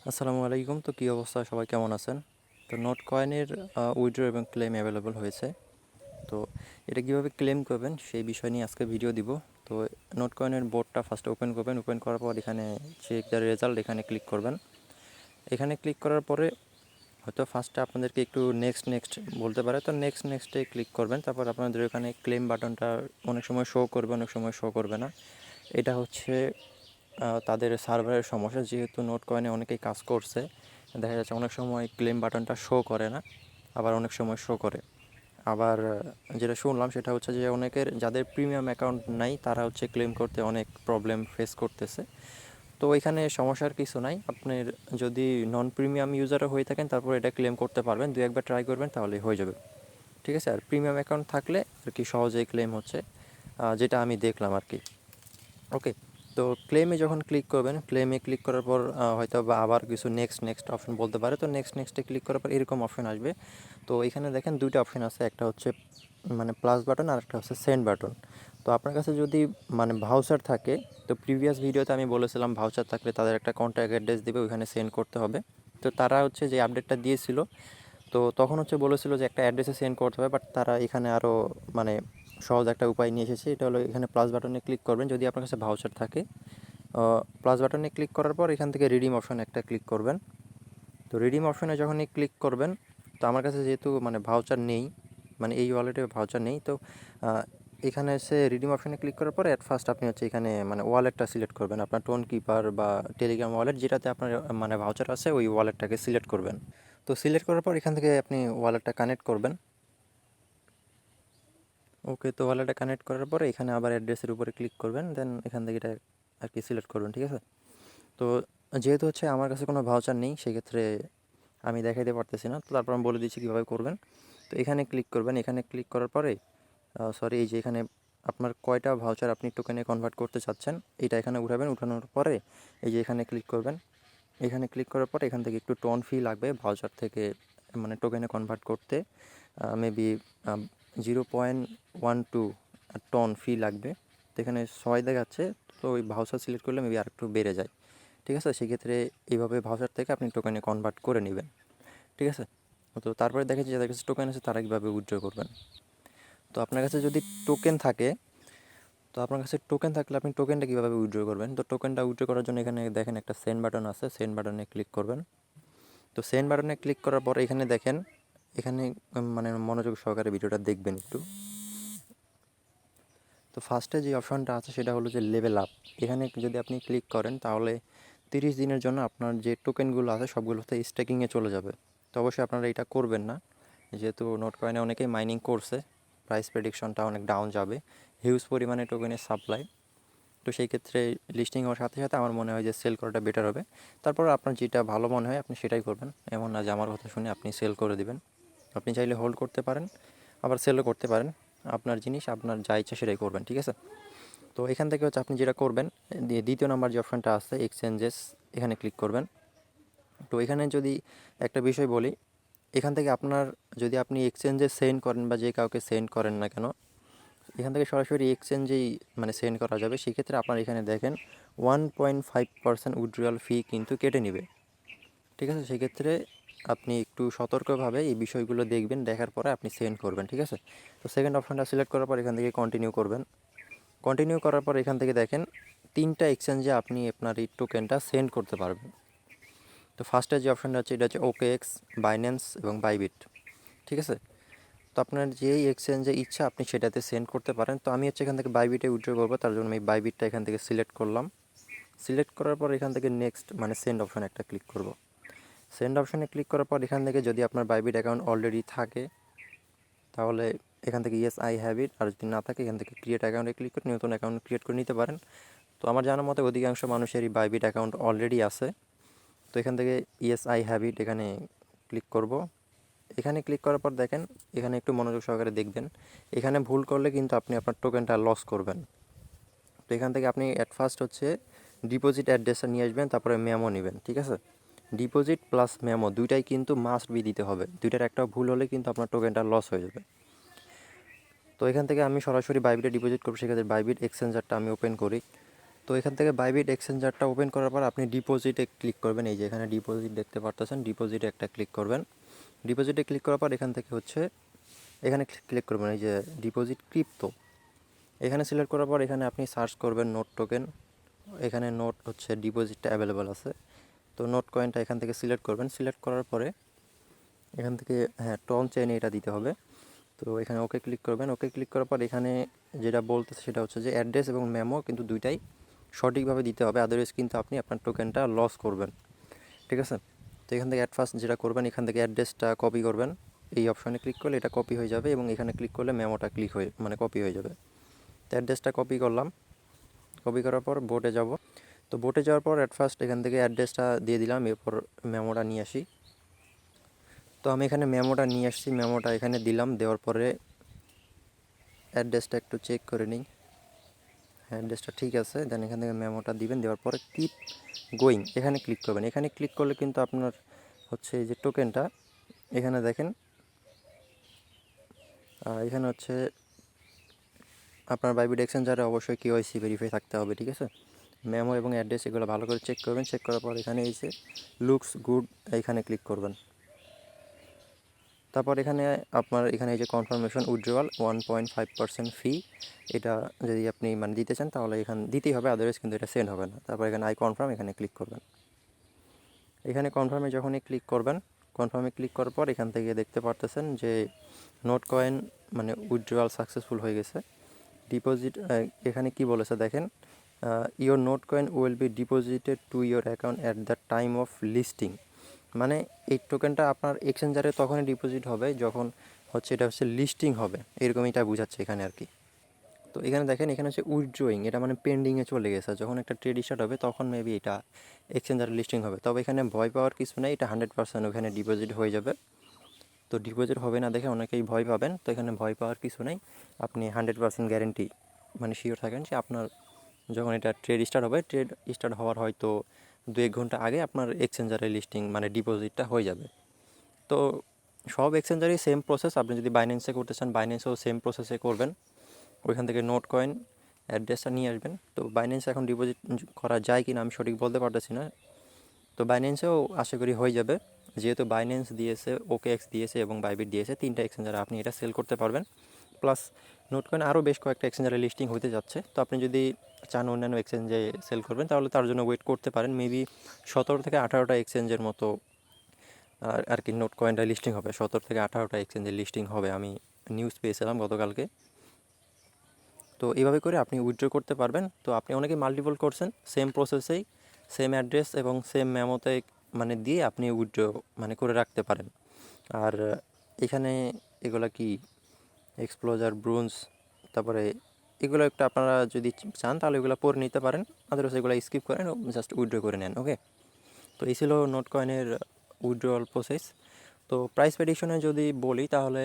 আসসালামু আলাইকুম। তো কী অবস্থা, সবাই কেমন আছেন? তো নোট কয়েনের উইথড্র এবং ক্লেম অ্যাভেলেবল হয়েছে। তো এটা কীভাবে ক্লেম করবেন সেই বিষয় নিয়ে আজকে ভিডিও দিব। তো নোট কয়েনের বোর্ডটা ফার্স্ট ওপেন করবেন। ওপেন করার পর এখানে চেক দ্য রেজাল্ট এখানে ক্লিক করবেন। এখানে ক্লিক করার পরে হয়তো ফার্স্টে আপনাদেরকে একটু নেক্সট নেক্সট বলতে পারে, তো নেক্সট নেক্সটে ক্লিক করবেন। তারপর আপনাদের এখানে ক্লেম বাটনটা অনেক সময় শো করবে, অনেক সময় শো করবে না। এটা হচ্ছে তাদের সার্ভারের সমস্যা। যেহেতু নোট কয়েনে অনেকেই কাজ করছে, দেখা যাচ্ছে অনেক সময় ক্লেম বাটনটা শো করে না, আবার অনেক সময় শো করে। আবার যেটা শুনলাম সেটা হচ্ছে যে অনেকের যাদের প্রিমিয়াম অ্যাকাউন্ট নাই তারা হচ্ছে ক্লেম করতে অনেক প্রবলেম ফেস করতেছে। তো এখানে সমস্যার কিছু নাই। আপনার যদি নন প্রিমিয়াম ইউজারও হয়ে থাকেন তারপর এটা ক্লেম করতে পারবেন, দু একবার ট্রাই করবেন তাহলেই হয়ে যাবে। ঠিক আছে। আর প্রিমিয়াম অ্যাকাউন্ট থাকলে আর কি সহজেই ক্লেম হচ্ছে, যেটা আমি দেখলাম আর কি। ওকে। তো ক্লেমে যখন ক্লিক করবেন, ক্লেমে ক্লিক করার পর হয়তো বা আবার কিছু নেক্সট নেক্সট অপশন বলতে পারে। তো নেক্সট নেক্সটে ক্লিক করার পর এরকম অপশন আসবে। তো এখানে দেখেন দুইটা অপশন আছে, একটা হচ্ছে মানে প্লাস বাটন আর একটা হচ্ছে সেন্ড বাটন। তো আপনার কাছে যদি মানে ভাউচার থাকে, তো প্রিভিয়াস ভিডিওতে আমি বলেছিলাম ভাউচার থাকলে তাদের একটা কন্ট্যাক্ট অ্যাড্রেস দেবে, ওইখানে সেন্ড করতে হবে। তো তারা হচ্ছে যে আপডেটটা দিয়েছিল, তো তখন হচ্ছে বলেছিল যে একটা অ্যাড্রেসে সেন্ড করতে হবে, বাট তারা এখানে আরও মানে সহজ একটা উপায় নিয়ে এসেছে। এটা হলো এখানে প্লাস বাটনে ক্লিক করবেন যদি আপনার কাছে ভাউচার থাকে। প্লাস বাটনে ক্লিক করার পর এখান থেকে রিডিম অপশন একটা ক্লিক করবেন। তো রিডিম অপশনে যখনই ক্লিক করবেন, তো আমার কাছে যেহেতু মানে ভাউচার নেই, মানে এই ওয়ালেটে ভাউচার নেই, তো এখানে এসে রিডিম অপশনে ক্লিক করার পর অ্যাট ফার্স্ট আপনি হচ্ছে এখানে মানে ওয়ালেটটা সিলেক্ট করবেন, আপনার টোন কিপার বা টেলিগ্রাম ওয়ালেট যেটাতে আপনার মানে ভাউচার আছে ওই ওয়ালেটটাকে সিলেক্ট করবেন। তো সিলেক্ট করার পর এখান থেকে আপনি ওয়ালেটটা কানেক্ট করবেন। ওকে। তো ওয়ালেটটা কানেক্ট করার পরে এখানে আবার অ্যাড্রেসের উপরে ক্লিক করবেন, দেন এখান থেকে এটা আর কি সিলেক্ট করবেন। ঠিক আছে। তো যেহেতু হচ্ছে আমার কাছে কোনো ভাউচার নেই, সেক্ষেত্রে আমি দেখাইতে পারতেছি না। তো তারপর আমি বলে দিচ্ছি কীভাবে করবেন। তো এখানে ক্লিক করবেন। এখানে ক্লিক করার পরে এই যে এখানে আপনার কয়টা ভাউচার আপনি টোকেনে কনভার্ট করতে চাচ্ছেন এটা এখানে উঠাবেন। উঠানোর পরে এই যে এখানে ক্লিক করবেন। এখানে ক্লিক করার পরে এখান থেকে একটু টোন ফি লাগবে ভাউচার থেকে মানে টোকেনে কনভার্ট করতে, মেবি 0.12 টন ফি লাগবে। তো এখানে 6 দেখাচ্ছে, তো ওই ভাউচার সিলেক্ট করলে মেবি আরেকটু বেড়ে যায়। ঠিক আছে। সেক্ষেত্রে এইভাবে ভাউচার থেকে আপনি টোকেনে কনভার্ট করে নেবেন। ঠিক আছে। তো তারপরে দেখেছি যাদের কাছে টোকেন আছে তারা কীভাবে উইথড্র করবেন। তো আপনার কাছে যদি টোকেন থাকে, তো আপনার কাছে টোকেন থাকলে আপনি টোকেনটা কীভাবে উইথড্র করবেন। তো টোকেনটা উইথড্র করার জন্য এখানে দেখেন একটা সেন্ড বাটন আছে, সেন্ড বাটনে ক্লিক করবেন। তো সেন্ড বাটনে ক্লিক করার পরে এখানে দেখেন, এখানে মানে মনোযোগ সহকারে ভিডিওটা দেখবেন একটু। তো ফার্স্টে যে অপশনটা আছে সেটা হলো যে লেভেল আপ। এখানে যদি আপনি ক্লিক করেন তাহলে 30 দিনের জন্য আপনার যে টোকেনগুলো আছে সবগুলোতে স্ট্যাকিংয়ে চলে যাবে। তো অবশ্যই আপনারা এটা করবেন না, যেহেতু নোট কয়েনে অনেকেই মাইনিং করছে, প্রাইস প্রেডিকশনটা অনেক ডাউন যাবে, হিউজ পরিমাণে টোকেনের সাপ্লাই। তো সেই ক্ষেত্রে লিস্টিং হওয়ার সাথে সাথে আমার মনে হয় যে সেল করাটা বেটার হবে। তারপর আপনার যেটা ভালো মনে হয় আপনি সেটাই করবেন। এমন না যে আমার কথা শুনে আপনি সেল করে দিবেন। আপনি চাইলে হোল্ড করতে পারেন, আবার সেলও করতে পারেন। আপনার জিনিস, আপনার যা ইচ্ছা সেটাই করবেন। ঠিক আছে। তো এখান থেকে হচ্ছে আপনি যেটা করবেন, দ্বিতীয় নাম্বার যে অপশানটা আছে এক্সচেঞ্জেস, এখানে ক্লিক করবেন। তো এখানে যদি একটা বিষয় বলি, এখান থেকে আপনার যদি আপনি এক্সচেঞ্জে সেন্ড করেন বা যে কাউকে সেন্ড করেন না কেন, এখান থেকে সরাসরি এক্সচেঞ্জেই মানে সেন্ড করা যাবে। সেক্ষেত্রে আপনার এখানে দেখেন 1.5% উইথড্রয়াল ফি কিন্তু কেটে নেবে। ঠিক আছে। সেক্ষেত্রে আপনি একটু সতর্কভাবে এই বিষয়গুলো দেখবেন, দেখার পরে আপনি সেন্ড করবেন। ঠিক আছে। তো সেকেন্ড অপশানটা সিলেক্ট করার পর এখান থেকে কন্টিনিউ করবেন। কন্টিনিউ করার পর এখান থেকে দেখেন 3টা এক্সচেঞ্জে আপনি আপনার এই টোকেনটা সেন্ড করতে পারবেন। তো ফার্স্টে যে অপশানটা আছে এটা হচ্ছে OKX, বাইন্যান্স এবং বাইবিট। ঠিক আছে। তো আপনার যেই এক্সচেঞ্জে ইচ্ছা আপনি সেটাতে সেন্ড করতে পারেন। তো আমি হচ্ছে এখান থেকে বাইবিটে উইথড্র করবো, তার জন্য আমি বাইবিটটা এখান থেকে সিলেক্ট করলাম। সিলেক্ট করার পর এখান থেকে নেক্সট মানে সেন্ড অপশান একটা ক্লিক করব। সেন্ড অপশানে ক্লিক করার পর এখান থেকে যদি আপনার বাইবিট অ্যাকাউন্ট অলরেডি থাকে তাহলে এখান থেকে ইয়েস আই হ্যাভ ইট, আর যদি না থাকে এখান থেকে ক্রিয়েট অ্যাকাউন্টে ক্লিক করে নতুন অ্যাকাউন্ট ক্রিয়েট করে নিতে পারেন। তো আমার জানার মতে অধিকাংশ মানুষেরই বাইবিট অ্যাকাউন্ট অলরেডি আছে। তো এখান থেকে ইয়েস আই হ্যাভ ইট এখানে ক্লিক করব। এখানে ক্লিক করার পর দেখেন, এখানে একটু মনোযোগ সহকারে দেখবেন। এখানে ভুল করলে কিন্তু আপনি আপনার টোকেনটা লস করবেন। তো এখান থেকে আপনি অ্যাট ফার্স্ট হচ্ছে ডিপোজিট অ্যাড্রেসটা নিয়ে আসবেন, তারপরে মেমো নেবেন। ঠিক আছে। ডিপোজিট প্লাস মেমো দুইটাই কিন্তু মাস্ট বি দিতে হবে। দুইটার একটা ভুল হলে কিন্তু আপনার টোকেনটা লস হয়ে যাবে। তো এখান থেকে আমি সরাসরি বাইবিটে ডিপোজিট করব। সেক্ষেত্রে বাইবিট এক্সচেঞ্জারটা আমি ওপেন করি। তো এখান থেকে বাইবিট এক্সচেঞ্জারটা ওপেন করার পর আপনি ডিপোজিটে ক্লিক করবেন। এই যে এখানে ডিপোজিট দেখতে পারতেছেন, ডিপোজিটে একটা ক্লিক করবেন। ডিপোজিটে ক্লিক করার পর এখান থেকে হচ্ছে এখানে ক্লিক করবেন, এই যে ডিপোজিট ক্রিপ্টো এখানে সিলেক্ট করার পর এখানে আপনি সার্চ করবেন নোট টোকেন। এখানে নোট হচ্ছে ডিপোজিটটা অ্যাভেলেবেল আছে, তো নোট কয়েনটা এখান থেকে সিলেক্ট করবেন। সিলেক্ট করার পরে এখান থেকে হ্যাঁ টন চেইনে এটা দিতে হবে। তো এখানে ওকে ক্লিক করবেন। ওকে ক্লিক করার পর এখানে যেটা বলতেছে সেটা হচ্ছে যে অ্যাড্রেস এবং মেমো কিন্তু দুইটাই সঠিকভাবে দিতে হবে, আদারওয়াইজ কিন্তু আপনি আপনার টোকেনটা লস করবেন, ঠিক আছে। তো এখান থেকে অ্যাট ফার্স্ট যেটা করবেন, এখান থেকে অ্যাড্রেসটা কপি করবেন। এই অপশনে ক্লিক করলে এটা কপি হয়ে যাবে এবং এখানে ক্লিক করলে মেমোটা ক্লিক হয়ে মানে কপি হয়ে যাবে। তো অ্যাড্রেসটা কপি করলাম। কপি করার পর বোটে যাব। তো বোটে যাওয়ার পর অ্যাট ফার্স্ট এখান থেকে অ্যাড্রেসটা দিয়ে দিলাম, এরপর মেমোটা নিয়ে আসি। তো আমি এখানে মেমোটা নিয়ে আসছি, মেমোটা এখানে দিলাম। দেওয়ার পরে অ্যাড্রেসটা একটু চেক করে নিই, হ্যাঁ অ্যাড্রেসটা ঠিক আছে। দেন এখান থেকে মেমোটা দিবেন, দেওয়ার পরে কিপ গোয়িং এখানে ক্লিক করবেন। এখানে ক্লিক করলে কিন্তু আপনার হচ্ছে এই যে টোকেনটা এখানে দেখেন, এখানে হচ্ছে আপনার বাইবিট এক্সচেঞ্জারে অবশ্যই কেওয়াইসি ভেরিফাই থাকতে হবে, ঠিক আছে। মেমো এবং অ্যাড্রেস এগুলো ভালো করে চেক করবেন। চেক করার পর এখানে এই যে লুকস গুড এইখানে ক্লিক করবেন। তারপর এখানে আপনার এখানে এই যে কনফার্মেশন উইথড্রয়াল 1.5% ফি, এটা যদি আপনি মানে দিতে চান তাহলে এখানে দিতেই হবে, আদারওয়াইজ কিন্তু এটা সেন্ড হবে না। তারপর এখানে আই কনফার্ম এখানে ক্লিক করবেন। এখানে কনফার্মে যখনই ক্লিক করবেন, কনফার্মে ক্লিক করার পর এখান থেকে দেখতে পারতেছেন যে নোট কয়েন মানে উইথড্রয়াল সাকসেসফুল হয়ে গেছে। ডিপোজিট এখানে কি বলেছে দেখেন, your note coin will be deposited to your account at the time of listing. মানে এই টোকেনটা আপনার এক্সচেঞ্জারে তখনই ডিপোজিট হবে যখন হচ্ছে এটা হচ্ছে লিস্টিং হবে, এরকম এটা বোঝাচ্ছে এখানে আর কি। তো এখানে দেখেন এখানে হচ্ছে উইথড্রয়িং, এটা মানে পেন্ডিংয়ে চলে গেছে। যখন একটা ট্রেড স্টার্ট হবে তখন মেবি এটা এক্সচেঞ্জারে লিস্টিং হবে। তবে এখানে ভয় পাওয়ার কিছু নেই, এটা 100% ওখানে ডিপোজিট হয়ে যাবে। তো ডিপোজিট হবে না দেখে অনেকেই ভয় পাবেন, তো এখানে ভয় পাওয়ার কিছু নেই। আপনি 100% গ্যারেন্টি মানে শিওর থাকেন যে আপনার যখন এটা ট্রেড স্টার্ট হবে, ট্রেড স্টার্ট হওয়ার হয়তো 2-1 ঘন্টা আগে আপনার এক্সচেঞ্জারে লিস্টিং মানে ডিপোজিটটা হয়ে যাবে। তো সব এক্সচেঞ্জারই সেম প্রসেস, আপনি যদি বাইন্যান্সে করতে চান বাইন্যান্সেও সেম প্রসেসে করবেন। ওইখান থেকে নোট কয়েন অ্যাড্রেসটা নিয়ে আসবেন। তো বাইন্যান্সে এখন ডিপোজিট করা যায় কি না আমি সঠিক বলতে পারতেছি না। তো বাইন্যান্সেও আশা করি হয়ে যাবে, যেহেতু বাইন্যান্স দিয়েছে, ওকেএক্স দিয়েছে এবং বাইবিট দিয়েছে, 3টা এক্সচেঞ্জারে আপনি এটা সেল করতে পারবেন। প্লাস নোট কয়েন আরও বেশ কয়েকটা এক্সচেঞ্জারে লিস্টিং হতে যাচ্ছে। তো আপনি যদি চান অন্যান্য এক্সচেঞ্জে সেল করবেন তাহলে তার জন্য ওয়েট করতে পারেন। মেবি 17 থেকে 18টা এক্সচেঞ্জের মতো আর কি নোট কয়েনটা লিস্টিং হবে। 17 থেকে 18টা এক্সচেঞ্জের লিস্টিং হবে, আমি নিউজ পেয়েছিলাম গতকালকে। তো এইভাবে করে আপনি উইথড্র করতে পারবেন। তো আপনি অনেকে মাল্টিপল করছেন, সেম প্রসেসেই সেম অ্যাড্রেস এবং সেম মেমোতে মানে দিয়ে আপনি উইথড্র মানে করে রাখতে পারেন। আর এখানে এগুলা কি এক্সপ্লোজার ব্রোঞ্জ, তারপরে এগুলো একটু আপনারা যদি চান তাহলে এগুলো পরে নিতে পারেন, আদারওয়াইজ এগুলো স্কিপ করেন, জাস্ট উইথড্র করে নেন। ওকে, তো এই ছিল নোট কয়েনের উইথড্রয়াল প্রসেস। তো প্রাইস প্রেডিকশনে যদি বলি তাহলে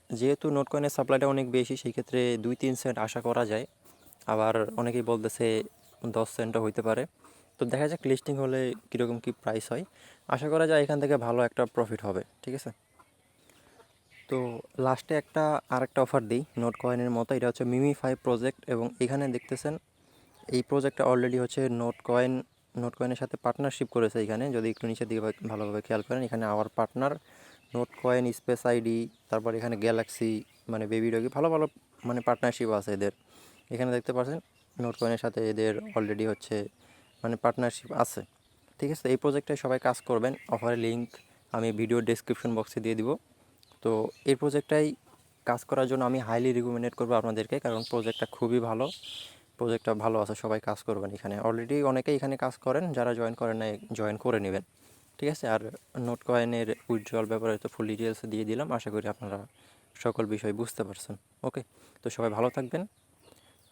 যেহেতু নোট কয়েনের সাপ্লাইটা অনেক বেশি, সেই ক্ষেত্রে 2-3 সেন্ট আশা করা যায়। আবার অনেকেই বলতেছে 10 সেন্টও হইতে পারে। তো দেখা যাক লিস্টিং হলে কীরকম কী প্রাইস হয়। আশা করা যায় এখান থেকে ভালো একটা প্রফিট হবে, ঠিক আছে। তো লাস্টে আরেকটা অফার দিই নোট কয়েনের মতো, এটা হচ্ছে মিমি 5 প্রজেক্ট। এবং এখানে দেখতেছেন এই প্রজেক্টটা অলরেডি হচ্ছে নোট কয়েনের সাথে পার্টনারশিপ করেছে। এখানে যদি একটু নিচের দিকে ভালোভাবে খেয়াল করেন, এখানে hour partner, note coin, space ID, তারপর এখানে গ্যালাক্সি মানে বেবি ডগি, ভালো ভালো মানে পার্টনারশিপ আছে এদের। এখানে দেখতে পাচ্ছেন নোট কয়েনের সাথে এদের অলরেডি হচ্ছে মানে পার্টনারশিপ আছে, ঠিক আছে। এই প্রজেক্টে সবাই কাজ করবেন, অফারের লিঙ্ক আমি ভিডিও ডেসক্রিপশন বক্সে দিয়ে দিব। তো এই প্রজেক্টটাই কাজ করার জন্য আমি হাইলি রিকমেন্ডেড করবো আপনাদেরকে, কারণ প্রজেক্টটা খুবই ভালো, প্রজেক্টটা ভালো আছে, সবাই কাজ করবেন। এখানে অলরেডি অনেকেই এখানে কাজ করেন, যারা জয়েন করেন না জয়েন করে নেবেন, ঠিক আছে। আর নোট কয়েনের উইথড্রয়াল ব্যাপারে তো ফুল ডিটেলস দিয়ে দিলাম, আশা করি আপনারা সকল বিষয় বুঝতে পারছেন। ওকে, তো সবাই ভালো থাকবেন।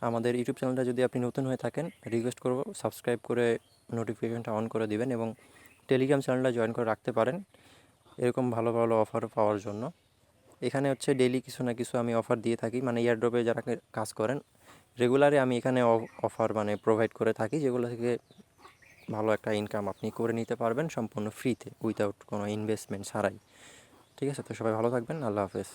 আমাদের ইউটিউব চ্যানেলটা যদি আপনি নতুন হয়ে থাকেন, রিকোয়েস্ট করব সাবস্ক্রাইব করে নোটিফিকেশনটা অন করে দিবেন এবং টেলিগ্রাম চ্যানেলটা জয়েন করে রাখতে পারেন এরকম ভালো ভালো অফার পাওয়ার জন্য। এখানে হচ্ছে ডেইলি কিছু না কিছু আমি অফার দিয়ে থাকি, মানে এয়ারড্রপে যারা কাজ করেন রেগুলারই আমি এখানে অফার মানে প্রোভাইড করে থাকি, যেগুলো থেকে ভালো একটা ইনকাম আপনি করে নিতে পারবেন সম্পূর্ণ ফ্রিতে, উইথাউট কোনো ইনভেস্টমেন্ট ছাড়াই, ঠিক আছে। তো সবাই ভালো থাকবেন, আল্লাহ হাফেজ।